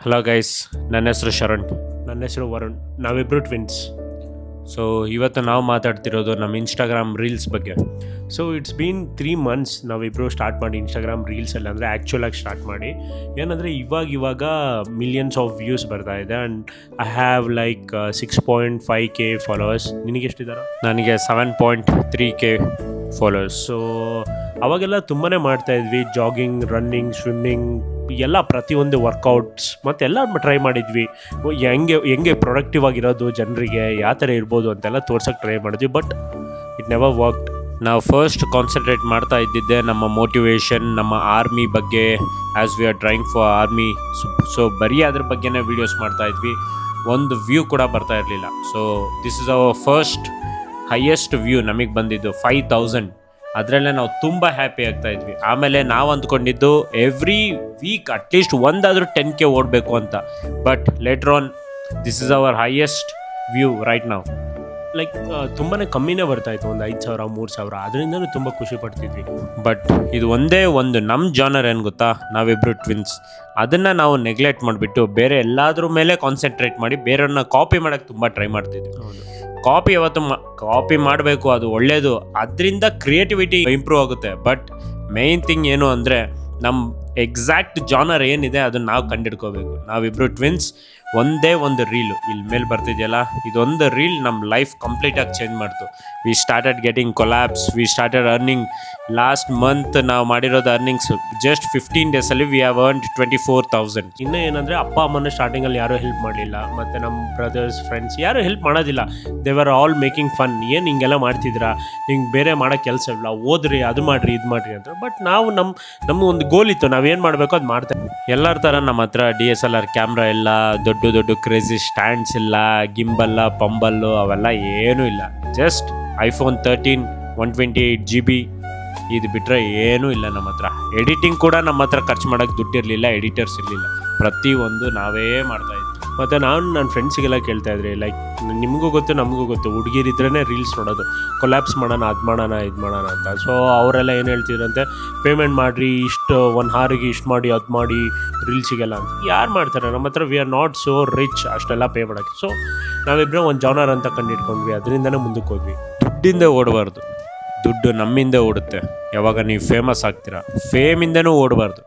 Hello guys, ನನ್ನ ಹೆಸರು ಶರಣ್. ನನ್ನ ಹೆಸರು ವರುಣ್. ನಾವಿಬ್ಬರು ಟ್ವಿನ್ಸ್. ಸೊ ಇವತ್ತು ನಾವು ಮಾತಾಡ್ತಿರೋದು ನಮ್ಮ ಇನ್ಸ್ಟಾಗ್ರಾಮ್ ರೀಲ್ಸ್ ಬಗ್ಗೆ. ಸೊ ಇಟ್ಸ್ ಬೀನ್ 3 months ನಾವಿಬ್ಬರು ಸ್ಟಾರ್ಟ್ ಮಾಡಿ ಇನ್ಸ್ಟಾಗ್ರಾಮ್ ರೀಲ್ಸಲ್ಲಿ, ಅಂದರೆ ಆ್ಯಕ್ಚುಲಾಗಿ ಸ್ಟಾರ್ಟ್ ಮಾಡಿ. ಏನಂದರೆ ಇವಾಗ ಮಿಲಿಯನ್ಸ್ ಆಫ್ ವ್ಯೂಸ್ ಬರ್ತಾ ಇದೆ. And I have like 6.5K followers. ನಿನಗೆಷ್ಟಿದ್ದಾರೆ? ನನಗೆ 7.3K ಫಾಲೋವರ್ಸ್. ಸೊ ಅವಾಗೆಲ್ಲ ತುಂಬಾ ಮಾಡ್ತಾಯಿದ್ವಿ, ಜಾಗಿಂಗ್, ರನ್ನಿಂಗ್, ಸ್ವಿಮ್ಮಿಂಗ್, ಎಲ್ಲ ಪ್ರತಿಯೊಂದು ವರ್ಕೌಟ್ಸ್ ಮತ್ತೆಲ್ಲ ಟ್ರೈ ಮಾಡಿದ್ವಿ. ಹೆಂಗೆ ಪ್ರೊಡಕ್ಟಿವ್ ಆಗಿರೋದು, ಜನರಿಗೆ ಯಾವ ಥರ ಇರ್ಬೋದು ಅಂತೆಲ್ಲ ತೋರ್ಸೋಕ್ಕೆ ಟ್ರೈ ಮಾಡಿದ್ವಿ. But it never worked. ನಾವು ಫಸ್ಟ್ ಕಾನ್ಸಂಟ್ರೇಟ್ ಮಾಡ್ತಾ ಇದ್ದಿದ್ದೆ ನಮ್ಮ ಮೋಟಿವೇಶನ್, ನಮ್ಮ ಆರ್ಮಿ ಬಗ್ಗೆ. As we are trying for army. So ಬರೀ ಅದ್ರ ಬಗ್ಗೆನೇ ವೀಡಿಯೋಸ್ ಮಾಡ್ತಾಯಿದ್ವಿ. ಒಂದು ವ್ಯೂ ಕೂಡ ಬರ್ತಾ ಇರಲಿಲ್ಲ. So this is our first highest view ನಮಗೆ ಬಂದಿದ್ದು 5,000. ಅದರಲ್ಲೇ ನಾವು ತುಂಬ ಹ್ಯಾಪಿ ಆಗ್ತಾಯಿದ್ವಿ. ಆಮೇಲೆ ನಾವು ಅಂದ್ಕೊಂಡಿದ್ದು ಎವ್ರಿ ವೀಕ್ ಅಟ್ಲೀಸ್ಟ್ ಒಂದಾದರೂ 10K ಓಡಬೇಕು ಅಂತ. But later on this is our highest view right ನಾವು. ಲೈಕ್ ತುಂಬಾ ಕಮ್ಮಿನೇ ಬರ್ತಾಯಿತ್ತು, ಒಂದು 5,000 3,000. ಅದರಿಂದನೂ ತುಂಬ ಖುಷಿ ಪಡ್ತಿದ್ವಿ. ಬಟ್ ಇದು ಒಂದೇ ಒಂದು ನಮ್ಮ ಜಾನರ್ ಏನು ಗೊತ್ತಾ, ನಾವಿಬ್ಬರು ಟ್ವಿನ್ಸ್. ಅದನ್ನು ನಾವು ನೆಗ್ಲೆಕ್ಟ್ ಮಾಡಿಬಿಟ್ಟು ಬೇರೆ ಎಲ್ಲಾದ್ರ ಮೇಲೆ ಕಾನ್ಸಂಟ್ರೇಟ್ ಮಾಡಿ ಬೇರೆಯವ್ರನ್ನ ಕಾಪಿ ಮಾಡೋಕ್ಕೆ ತುಂಬ ಟ್ರೈ ಮಾಡ್ತಿದ್ವಿ. ಕಾಪಿ ಕಾಪಿ ಮಾಡಬೇಕು, ಅದು ಒಳ್ಳೆಯದು. ಅದರಿಂದ ಕ್ರಿಯೇಟಿವಿಟಿ ಇಂಪ್ರೂವ್ ಆಗುತ್ತೆ. ಬಟ್ ಮೇಯ್ನ್ ಥಿಂಗ್ ಏನು ಅಂದರೆ ನಮ್ಮ ಎಕ್ಸಾಕ್ಟ್ ಜಾನರ್ ಏನಿದೆ ಅದನ್ನು ನಾವು ಕಂಡಿಡ್ಕೋಬೇಕು. ನಾವಿಬ್ಬರು ಟ್ವಿನ್ಸ್. ಒಂದೇ ಒಂದು ರೀಲು ಇಲ್ಲಿ ಮೇಲೆ ಬರ್ತಿದೆಯಲ್ಲ, ಇದೊಂದು ರೀಲ್ ನಮ್ಮ ಲೈಫ್ ಕಂಪ್ಲೀಟಾಗಿ ಚೇಂಜ್ ಮಾಡ್ತು. We started getting collabs, we started earning. Last month ನಾವು ಮಾಡಿರೋದು ಅರ್ನಿಂಗ್ಸ್ ಜಸ್ಟ್ 15 ಡೇಸಲ್ಲಿ ವಿ ಹ್ಯಾವ್ ಅರ್ನ್ಡ್ 24,000. ಇನ್ನೂ ಏನಂದರೆ ಅಪ್ಪ ಅಮ್ಮನ ಸ್ಟಾರ್ಟಿಂಗಲ್ಲಿ ಯಾರೂ ಹೆಲ್ಪ್ ಮಾಡಲಿಲ್ಲ. ಮತ್ತು ನಮ್ಮ ಬ್ರದರ್ಸ್, ಫ್ರೆಂಡ್ಸ್ ಯಾರೂ ಹೆಲ್ಪ್ ಮಾಡೋದಿಲ್ಲ. They were all making fun. ಏನು ಹಿಂಗೆಲ್ಲ ಮಾಡ್ತಿದ್ದೀರಾ, ಹಿಂಗೆ ಬೇರೆ ಮಾಡೋ ಕೆಲಸ ಇಲ್ಲ, ಓದ್ರಿ, ಅದು ಮಾಡಿರಿ, ಇದು ಮಾಡಿರಿ ಅಂತ. ಬಟ್ ನಾವು ನಮ್ಮ ಒಂದು ಗೋಲ್ ಇತ್ತು, ನಾವೇನು ಮಾಡಬೇಕು ಅದು ಮಾಡ್ತೇವೆ. ಎಲ್ಲರ ಥರ ನಮ್ಮ ಹತ್ರ DSLR ಕ್ಯಾಮ್ರಾ ಇಲ್ಲ, ದೊಡ್ಡ ಕ್ರೇಜಿ ಸ್ಟ್ಯಾಂಡ್ಸ್ ಇಲ್ಲ, ಗಿಂಬಲ್ಲ, ಪಂಬಲ್ಲು ಅವೆಲ್ಲ ಏನೂ ಇಲ್ಲ. ಜಸ್ಟ್ iPhone 13 128GB ಇದು ಬಿಟ್ಟರೆ ಏನೂ ಇಲ್ಲ ನಮ್ಮ ಹತ್ರ. ಎಡಿಟಿಂಗ್ ಕೂಡ ನಮ್ಮ ಹತ್ರ ಖರ್ಚು ಮಾಡೋಕ್ಕೆ ದುಡ್ಡಿರಲಿಲ್ಲ, ಎಡಿಟರ್ಸ್ ಇರಲಿಲ್ಲ. ಪ್ರತಿಯೊಂದು ನಾವೇ ಮಾಡ್ತಾಯಿದ್ವಿ. ಮತ್ತು ನಾನು ನನ್ನ ಫ್ರೆಂಡ್ಸಿಗೆಲ್ಲ ಕೇಳ್ತಾಯಿದ್ರಿ, ಲೈಕ್ ನಿಮಗೂ ಗೊತ್ತು ನಮಗೂ ಗೊತ್ತು, ಹುಡುಗಿರಿದ್ರೇ ರೀಲ್ಸ್ ನೋಡೋದು, ಕೊಲ್ಯಾಪ್ಸ್ ಮಾಡೋಣ, ಅದು ಮಾಡೋಣ, ಇದು ಮಾಡೋಣ ಅಂತ. ಸೊ ಅವರೆಲ್ಲ ಏನು ಹೇಳ್ತಿದ್ರಂತೆ, ಪೇಮೆಂಟ್ ಮಾಡಿರಿ, ಇಷ್ಟು 1 hourಗೆ ಇಷ್ಟು ಮಾಡಿ, ಅದು ಮಾಡಿ ರೀಲ್ಸಿಗೆಲ್ಲ ಅಂತ. ಯಾರು ಮಾಡ್ತಾರೆ? ನಮ್ಮ ಹತ್ರ we are not so rich ಅಷ್ಟೆಲ್ಲ ಪೇ ಮಾಡೋಕ್ಕೆ. ಸೊ ನಾವಿಬ್ಬರೇ ಒಂದು ಜಾನರ್ ಅಂತ ಕಂಡಿಡ್ಕೊಂಡ್ವಿ, ಅದರಿಂದನೇ ಮುಂದಕ್ಕೆ ಹೋದ್ವಿ. ದುಡ್ಡಿಂದ ಓಡಬಾರ್ದು, ದುಡ್ಡು ನಮ್ಮಿಂದ ಓಡುತ್ತೆ. ಯಾವಾಗ ನೀವು ಫೇಮಸ್ ಆಗ್ತೀರಾ, ಫೇಮಿಂದನೂ ಓಡಬಾರ್ದು.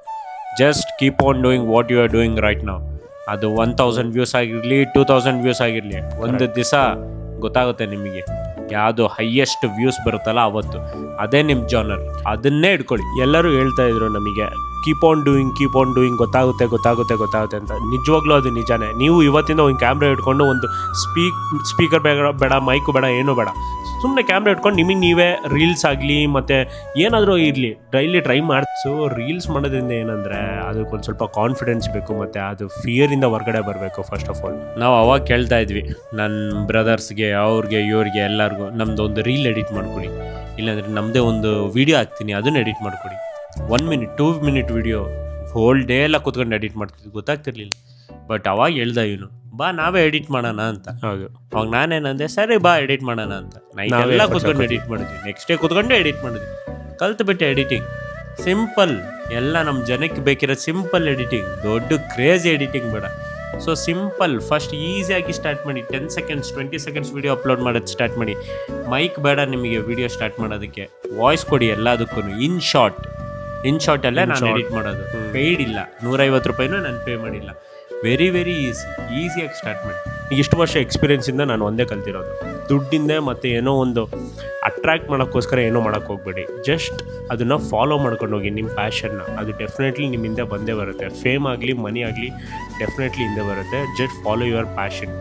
Just keep on doing what you are doing right ನಾವು. ಅದು 1,000 ವ್ಯೂಸ್ ಆಗಿರಲಿ, 2,000 ವ್ಯೂಸ್ ಆಗಿರಲಿ, ಒಂದು ದಿವಸ ಗೊತ್ತಾಗುತ್ತೆ ನಿಮಗೆ ಯಾವುದು ಹೈಯೆಸ್ಟ್ ವ್ಯೂಸ್ ಬರುತ್ತಲ್ಲ ಅವತ್ತು. ಅದೇ ನಿಮ್ಮ ಜಾನರ್, ಅದನ್ನೇ ಇಟ್ಕೊಳ್ಳಿ. ಎಲ್ಲರೂ ಹೇಳ್ತಾ ಇದ್ರು ನಮಗೆ, ಕೀಪ್ ಆನ್ ಡೂಯಿಂಗ್, ಗೊತ್ತಾಗುತ್ತೆ ಅಂತ. ನಿಜವಾಗ್ಲೂ ಅದು ನಿಜಾನೇ. ನೀವು ಇವತ್ತಿಂದ ಒಂದು ಕ್ಯಾಮ್ರಾ ಇಟ್ಕೊಂಡು, ಒಂದು ಸ್ಪೀಕರ್ ಬೇಡ, ಮೈಕು ಬೇಡ, ಏನೂ ಬೇಡ, ಸುಮ್ಮನೆ ಕ್ಯಾಮ್ರಾ ಇಟ್ಕೊಂಡು ನಿಮಗೆ ನೀವೇ ರೀಲ್ಸ್ ಆಗಲಿ ಮತ್ತು ಏನಾದರೂ ಇರಲಿ ಡೈಲಿ ಟ್ರೈ ಮಾಡಿ. ಸೊ ರೀಲ್ಸ್ ಮಾಡೋದ್ರಿಂದ ಏನಂದರೆ ಅದಕ್ಕೊಂದು ಸ್ವಲ್ಪ ಕಾನ್ಫಿಡೆನ್ಸ್ ಬೇಕು, ಮತ್ತು ಅದು ಫಿಯರಿಂದ ಹೊರಗಡೆ ಬರಬೇಕು. ಫಸ್ಟ್ ಆಫ್ ಆಲ್ ನಾವು ಅವಾಗ ಕೇಳ್ತಾ ಇದ್ವಿ ನನ್ನ ಬ್ರದರ್ಸ್ಗೆ, ಅವ್ರಿಗೆ, ಇವ್ರಿಗೆ ಎಲ್ಲರಿಗೂ, ನಮ್ಮದು ಒಂದು ರೀಲ್ ಎಡಿಟ್ ಮಾಡ್ಕೊಡಿ, ಇಲ್ಲಾಂದರೆ ನಮ್ಮದೇ ಒಂದು ವೀಡಿಯೋ ಹಾಕ್ತೀನಿ, ಅದನ್ನು ಎಡಿಟ್ ಮಾಡ್ಕೊಡಿ. 1 minute 2 minute video whole day ಎಲ್ಲ ಕೂತ್ಕೊಂಡು ಎಡಿಟ್ ಮಾಡ್ತಿದ್ವಿ, ಗೊತ್ತಾಗ್ತಿರ್ಲಿಲ್ಲ. ಬಟ್ ಅವಾಗ ಹೇಳ್ದ ಇವನು, ಬಾ ನಾವೇ ಎಡಿಟ್ ಮಾಡೋಣ ಅಂತ. ಹೌದು, ಅವಾಗ ನಾನೇನಂದೆ, ಸರಿ ಬಾ ಎಡಿಟ್ ಮಾಡೋಣ ಅಂತ. ನಾವೆಲ್ಲ ಕೂತ್ಕೊಂಡು ಎಡಿಟ್ ಮಾಡಿದ್ವಿ. ನೆಕ್ಸ್ಟ್ ಡೇ ಕೂತ್ಕೊಂಡು ಎಡಿಟ್ ಮಾಡಿದ್ವಿ. ಕಲ್ತ್ಬಿಟ್ಟೆ ಎಡಿಟಿಂಗ್. ಸಿಂಪಲ್, ಎಲ್ಲ ನಮ್ಮ ಜನಕ್ಕೆ ಬೇಕಿರೋ ಸಿಂಪಲ್ ಎಡಿಟಿಂಗ್, ದೊಡ್ಡ ಕ್ರೇಜಿ ಎಡಿಟಿಂಗ್ ಬೇಡ. ಸೊ ಸಿಂಪಲ್, ಫಸ್ಟ್ ಈಸಿಯಾಗಿ ಸ್ಟಾರ್ಟ್ ಮಾಡಿ. 10 seconds 20 seconds ವೀಡಿಯೋ ಅಪ್ಲೋಡ್ ಮಾಡೋದು ಸ್ಟಾರ್ಟ್ ಮಾಡಿ. ಮೈಕ್ ಬೇಡ ನಿಮಗೆ ವೀಡಿಯೋ ಸ್ಟಾರ್ಟ್ ಮಾಡೋದಕ್ಕೆ, ವಾಯ್ಸ್ ಕೊಡಿ ಎಲ್ಲದಕ್ಕೂ. ಇನ್ ಶಾರ್ಟಲ್ಲೇ ನಾನು ಎಡಿಟ್ ಮಾಡೋದು. ಪೇಯ್ಡ್ ಇಲ್ಲ, 150 ರೂಪಾಯಿನೂ ನಾನು ಪೇ ಮಾಡಿಲ್ಲ. ವೆರಿ ಈಸಿಯಾಗಿ ಸ್ಟಾರ್ಟ್ ಮಾಡಿ. ಇಷ್ಟು ವರ್ಷ ಎಕ್ಸ್ಪೀರಿಯೆನ್ಸಿಂದ ನಾನು ಒಂದೇ ಕಲ್ತಿರೋದು, ದುಡ್ಡಿಂದ ಮತ್ತು ಏನೋ ಒಂದು ಅಟ್ರ್ಯಾಕ್ಟ್ ಮಾಡೋಕ್ಕೋಸ್ಕರ ಏನೋ ಮಾಡೋಕ್ಕೆ ಹೋಗ್ಬೇಡಿ. ಜಸ್ಟ್ ಅದನ್ನು ಫಾಲೋ ಮಾಡ್ಕೊಂಡು ಹೋಗಿ ನಿಮ್ಮ ಪ್ಯಾಷನ್ನ. ಅದು ಡೆಫಿನೆಟ್ಲಿ ನಿಮ್ಮಿಂದ ಬಂದೇ ಬರುತ್ತೆ. ಫೇಮ್ ಆಗಲಿ, ಮನಿ ಆಗಲಿ ಡೆಫಿನೆಟ್ಲಿ ಹಿಂದೆ ಬರುತ್ತೆ. Just follow your passion.